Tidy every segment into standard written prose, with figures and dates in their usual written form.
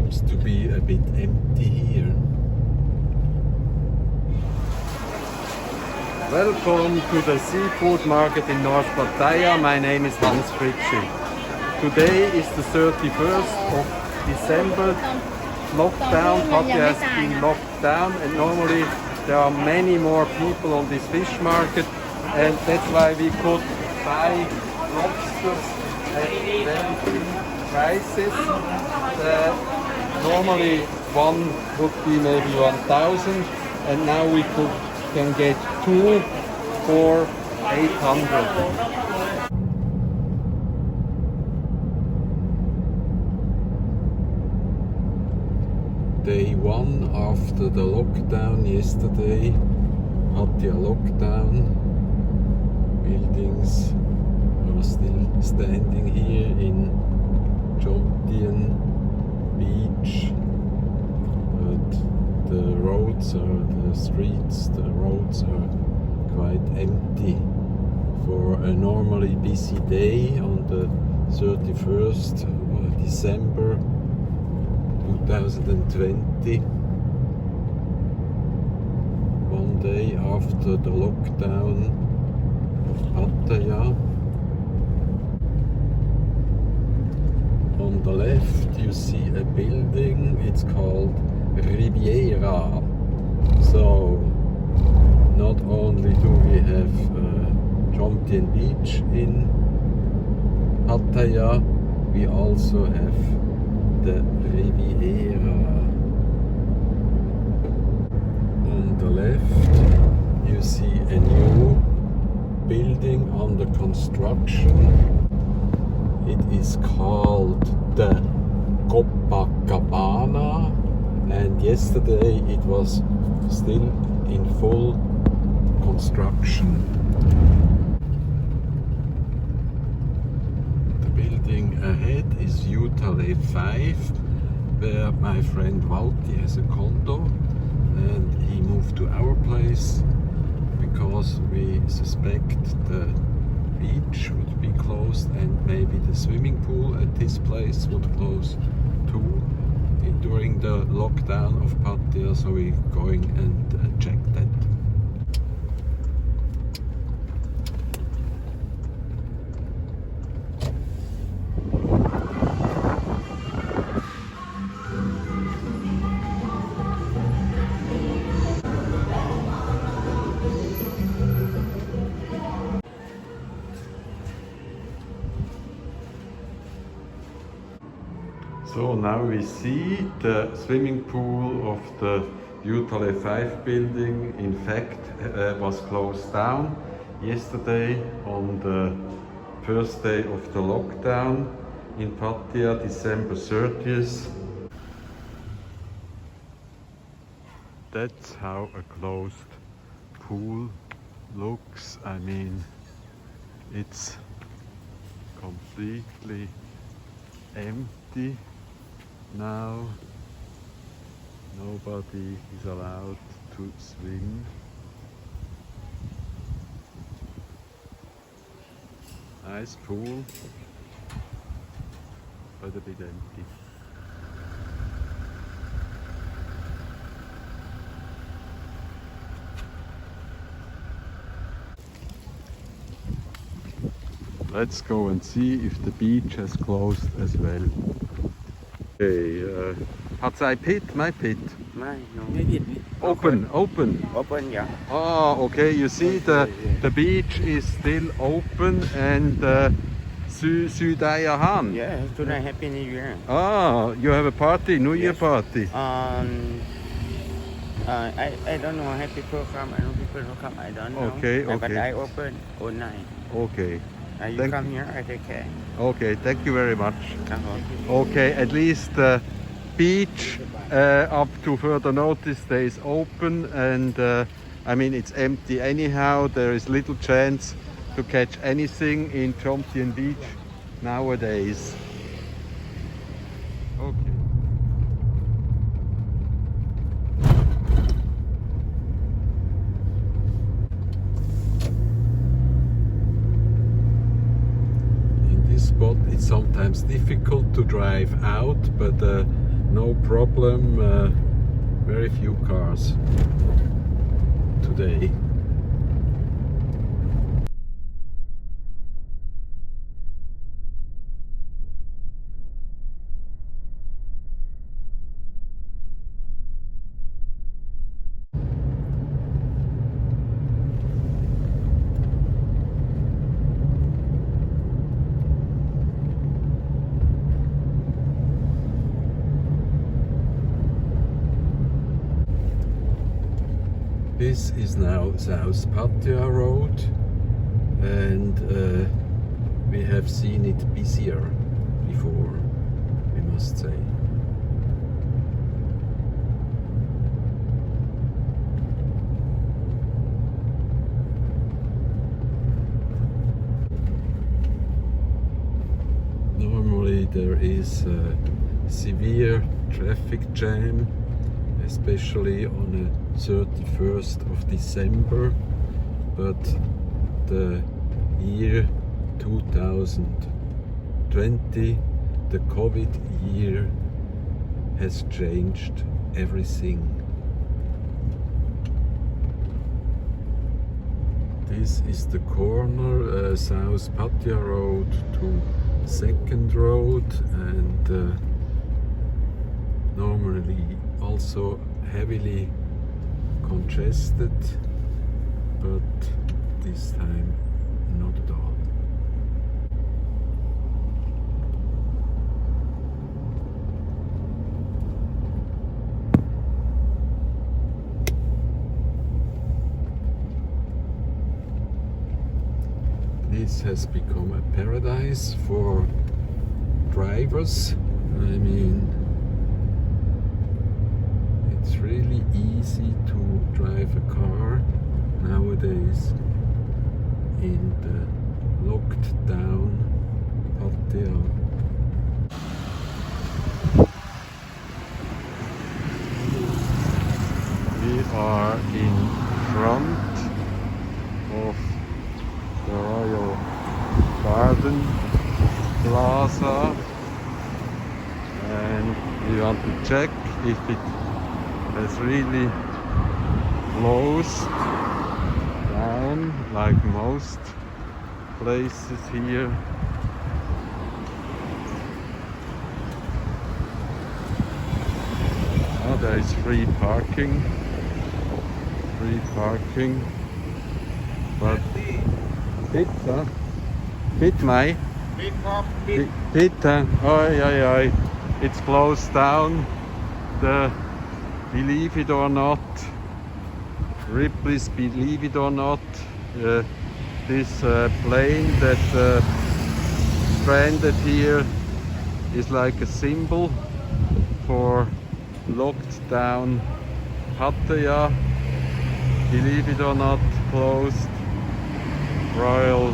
seems to be a bit empty here. Welcome to the seafood market in North Pattaya. My name is Fritschi. Today is the 31st of December. Lockdown, Pattaya has been locked down, and normally there are many more people on this fish market, and that's why we could buy lobsters at very cheap prices. Normally one would be maybe 1,000, and now we can get two for 800. Day one after the lockdown yesterday, Pattaya lockdown. Buildings are still standing here in Jomtien Beach, but the roads are quite empty for a normally busy day on the 31st of December 2020, one day after the lockdown of Pattaya. On the left you see a building, it's called Riviera. So not only do we have Jomtien Beach in Pattaya, we also have the Riviera. On the left you see a new building under construction. It is called the Copacabana, and yesterday it was still in full construction. The building ahead is Untitled 5, where my friend Walti has a condo, and he moved to our place because we suspect the beach would be closed and maybe the swimming pool at his place would close too during the lockdown of Pattaya, so we're going and check that. So now we see the swimming pool of the Untitled 5 building, in fact, was closed down yesterday on the first day of the lockdown in Pattaya, December 30th. That's how a closed pool looks. I mean, it's completely empty. Now nobody is allowed to swim. Nice pool, but a bit empty. Let's go and see if the beach has closed as well. Okay, Pattaya pit, my pit. Open. Open, yeah. Oh, okay. You see the beach is still open, and Sudaya Han. Yeah, today Happy New Year. Oh, you have a party, New Year party. I don't know happy people come. I know people who come. I don't know. Okay. But I open all night. Okay. You come here, I take care. Okay, thank you very much. Okay, at least the beach up to further notice stays open, and I mean it's empty anyhow. There is little chance to catch anything in Jomtien Beach nowadays. Okay. Spot it's sometimes difficult to drive out, but no problem, very few cars today. This is now South Pattaya Road, and we have seen it busier before, we must say. Normally there is a severe traffic jam, especially on a 31st of December, but the year 2020, the COVID year, has changed everything. This is the corner, South Pattaya Road to 2nd Road, and normally also heavily congested, but this time not at all. This has become a paradise for drivers. I mean, it's really easy to drive a car nowadays in the locked down Pattaya. We are in front of the Royal Garden Plaza, and we want to check if it has really closed down like most places here. Oh, there is free parking, but pizza, pit mai, pizza, oi, it's closed down. The believe it or not, Ripley's believe it or not, this plane that stranded here is like a symbol for locked down Pattaya. Believe it or not, closed. Royal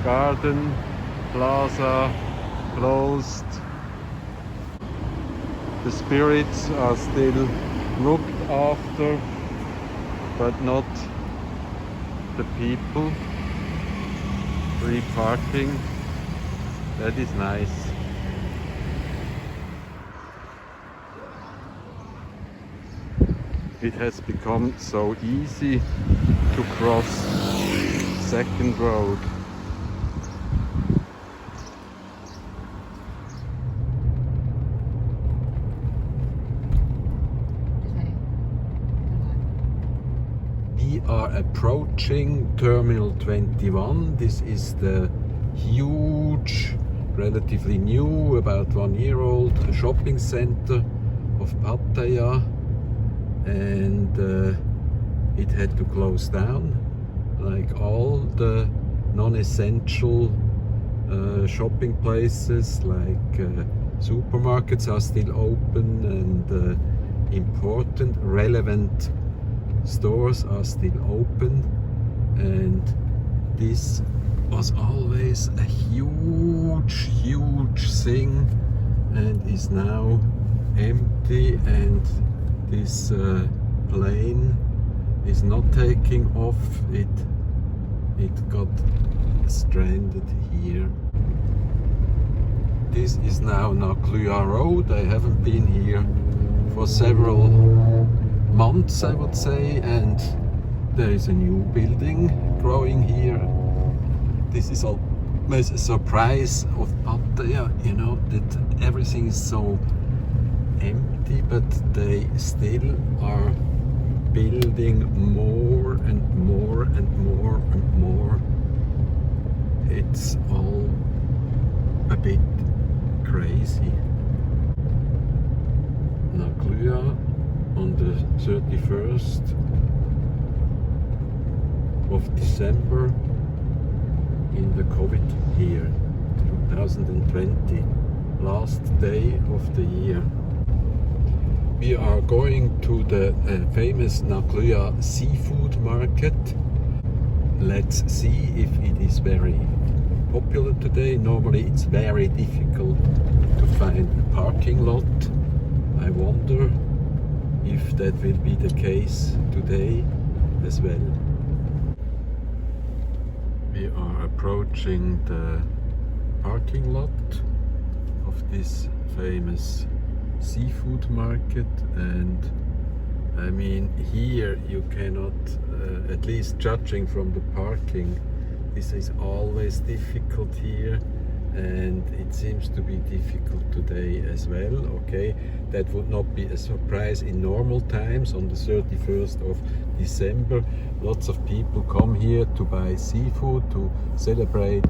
Garden Plaza closed. The spirits are still looked after, but not the people. Free parking, that is nice. It has become so easy to cross 2nd Road. We are approaching Terminal 21. This is the huge, relatively new, about 1 year old shopping center of Pattaya, and it had to close down, like all the non-essential shopping places, like supermarkets are still open, and important, relevant stores are still open, and this was always a huge thing, and is now empty, and this plane is not taking off. It got stranded here. This is now Nakluea Road. I haven't been here for several months, I would say, and there is a new building growing here. This is always a surprise of Pattaya, you know, that everything is so empty, but they still are building more and more and more and more. It's all a bit crazy. Nakluea on the 31st of December in the COVID year 2020, last day of the year. We are going to the famous Nakluea seafood market. Let's see if it is very popular today. Normally it's very difficult to find a parking lot. I wonder if that will be the case today as well. We are approaching the parking lot of this famous seafood market, and I mean, here you cannot, at least judging from the parking, this is always difficult here, and it seems to be difficult today as well. Okay, that would not be a surprise in normal times. On the 31st of December, lots of people come here to buy seafood, to celebrate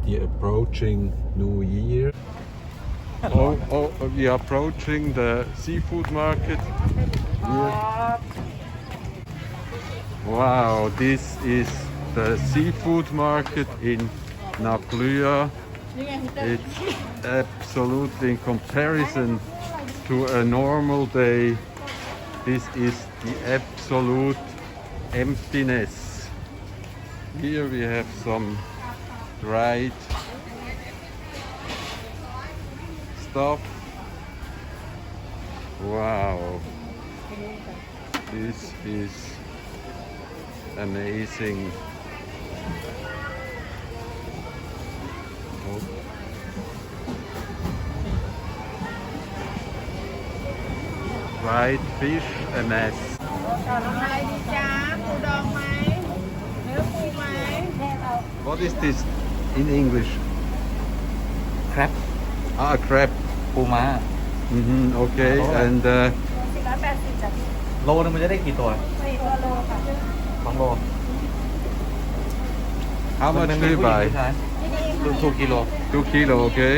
the approaching New Year. Oh, we are approaching the seafood market here. Wow, this is the seafood market in Nakluea. It's absolutely, in comparison to a normal day, this is the absolute emptiness. Here we have some dried stuff. Wow, this is amazing. Oh. Dried fish, a mess. What is this in English? Crab. Ah, crab. ปูม้า Okay, and โลนึงมันจะได้กี่ตัว2 โล how much do you buy? 2 กิโล 2 kilo, okay.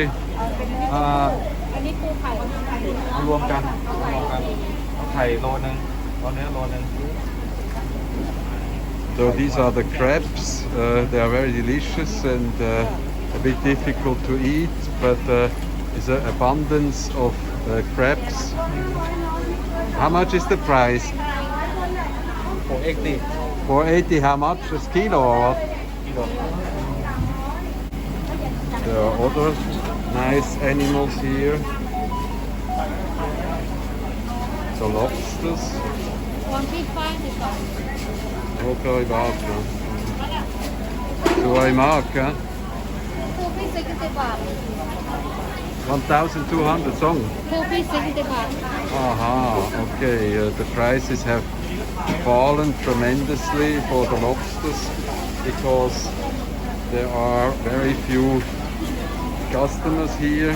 อันนี้ปูไข่ รวมกันไข่โลนึงเนื้อโลนึง So these are the crabs. They are very delicious and a bit difficult to eat, but there's an abundance of crabs. How much is the price? 480 480, how much? A kilo or what? กิโล There are other nice animals here. So lobsters. วันที่ฟ้าดีกว่า Okay, warte. So I mark, huh? ทูพี่60 บาท 1,200 song. ทูพี่60 บาท Aha, okay. The prices have fallen tremendously for the lobsters because there are very few customers here,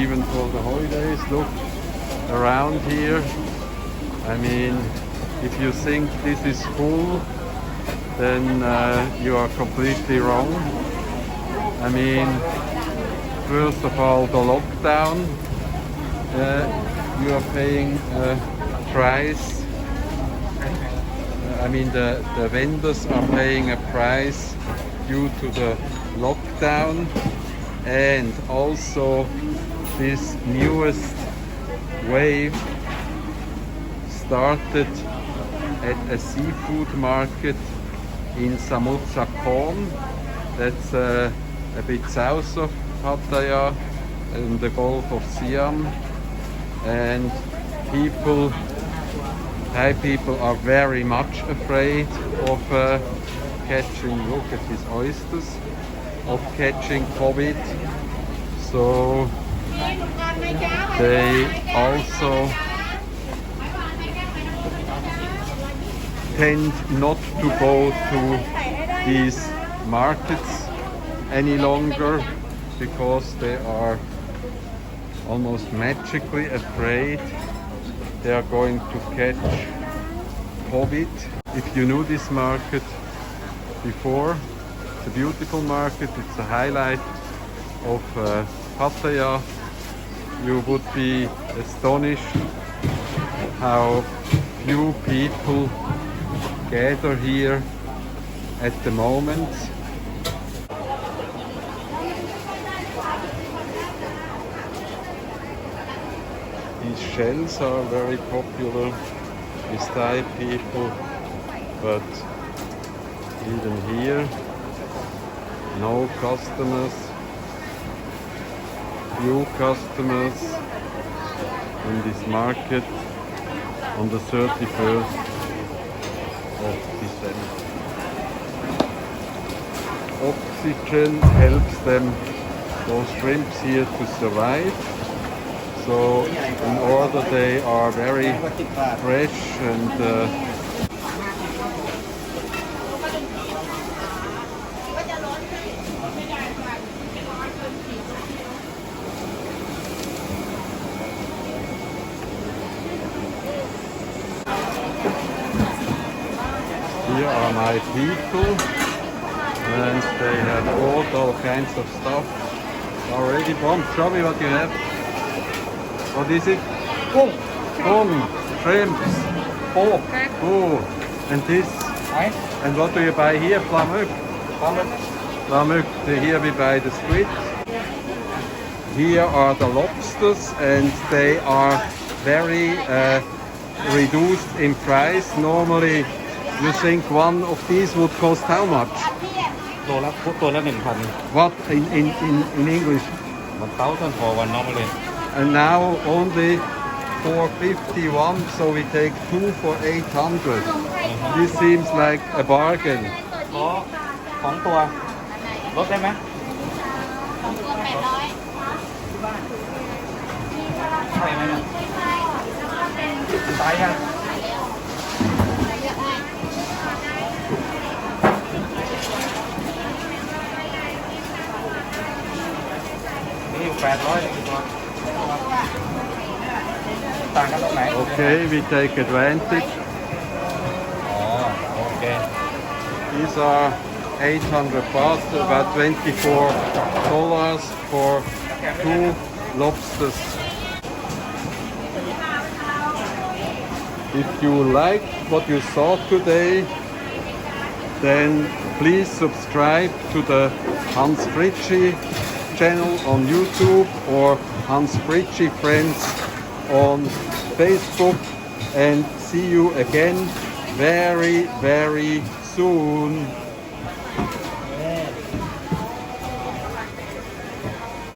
even for the holidays. Look around here. I mean, if you think this is full, then you are completely wrong. I mean, first of all, the lockdown, you are paying a price. I mean, the vendors are paying a price due to the lockdown, and also this newest wave started at a seafood market in Samut Sakhon. That's a bit south of Pattaya in the Gulf of Siam, and Thai people are very much afraid of catching, look at these oysters, of catching COVID. So they also tend not to go to these markets any longer because they are almost magically afraid they are going to catch COVID. If you knew this market before, it's a beautiful market, it's a highlight of Pattaya. You would be astonished how few people gather here at the moment. These shells are very popular with Thai people, but even here, no customers, few customers in this market on the 31st of December. Oxygen helps them, those shrimps here, to survive. So in order they are very fresh and here are my people, and they have bought all kinds of stuff already. Bom, show me what you have. What is it?กุ้ง Bom, shrimps. ปู Oh, and this. ไหน And what do you buy here? Flamuk. ปลาหมึก Flamuk. Here we buy the squid. Here are the lobsters, and they are very reduced in price. Normally, you think one of these would cost how much? โลละตัวละ 1,000 What in English? 1,000 for one normally. And now only 451, so we take two for 800. This seems like a bargain. ขอของตัวลดได้ไหม ตัว800 ใช่ไหมเนี่ยตายยังนี่อยู่800ตัวต่างกันตรงไหน Okay, we take advantage. อ๋อโอเค These are 800 baht, about $24 for 2 lobsters. If you like what you saw today, then please subscribe to the Hans Fritschi channel on YouTube or Hans Fritschi Friends on Facebook, and see you again very, very soon.